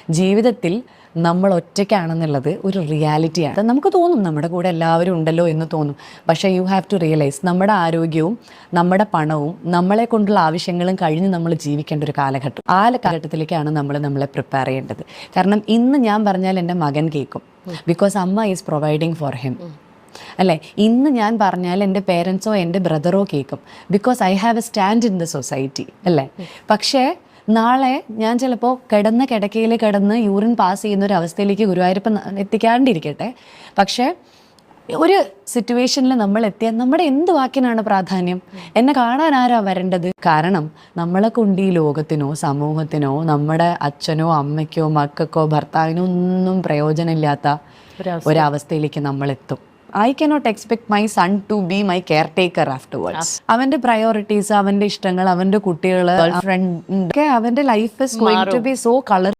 ജീവിതത്തിൽ നമ്മൾ ഒറ്റയ്ക്കാണെന്നുള്ളത് ഒരു റിയാലിറ്റിയാണ്. നമുക്ക് തോന്നും നമ്മുടെ കൂടെ എല്ലാവരും ഉണ്ടല്ലോ എന്ന് തോന്നും. പക്ഷേ യു ഹാവ് ടു റിയലൈസ് നമ്മുടെ ആരോഗ്യവും നമ്മുടെ പണവും നമ്മളെ കൊണ്ടുള്ള ആവശ്യങ്ങളും കഴിഞ്ഞ് നമ്മൾ ജീവിക്കേണ്ട ഒരു കാലഘട്ടം. ആ കാലഘട്ടത്തിലേക്കാണ് നമ്മളെ പ്രിപ്പയർ ചെയ്യേണ്ടത്. കാരണം ഇന്ന് ഞാൻ പറഞ്ഞാൽ എൻ്റെ മകൻ കേൾക്കും. ബിക്കോസ് അമ്മ ഈസ് പ്രൊവൈഡിങ് ഫോർ ഹിം. അല്ലേ? ഇന്ന് ഞാൻ പറഞ്ഞാൽ എൻ്റെ പേരൻസോ എൻ്റെ ബ്രദറോ കേൾക്കും. Because I have A stand in the society. അല്ലേ? പക്ഷേ നാളെ ഞാൻ ചിലപ്പോൾ കിടക്കയിൽ കിടന്ന് യൂറിൻ പാസ് ചെയ്യുന്ന ഒരു അവസ്ഥയിലേക്ക് ഗുരുവായൂരപ്പൻ എത്തിക്കാണ്ടിരിക്കട്ടെ. പക്ഷേ ഒരു സിറ്റുവേഷനിൽ നമ്മൾ എത്തിയാൽ നമ്മുടെ എന്ത് വാക്കിനാണ് പ്രാധാന്യം? എന്നെ കാണാൻ ആരാ വരേണ്ടത്? കാരണം നമ്മളെ കൊണ്ട് ഈ ലോകത്തിനോ സമൂഹത്തിനോ നമ്മുടെ അച്ഛനോ അമ്മയ്ക്കോ മക്കൾക്കോ ഭർത്താവിനോ ഒന്നും പ്രയോജനമില്ലാത്ത ഒരവസ്ഥയിലേക്ക് നമ്മൾ എത്തും. I cannot expect my son to be my caretaker afterwards. അവന്റെ പ്രയോറിറ്റീസ്, അവന്റെ ഇഷ്ടങ്ങൾ, അവന്റെ കുട്ടികൾ, ഫ്രണ്ട്, അവന്റെ life is going to be so color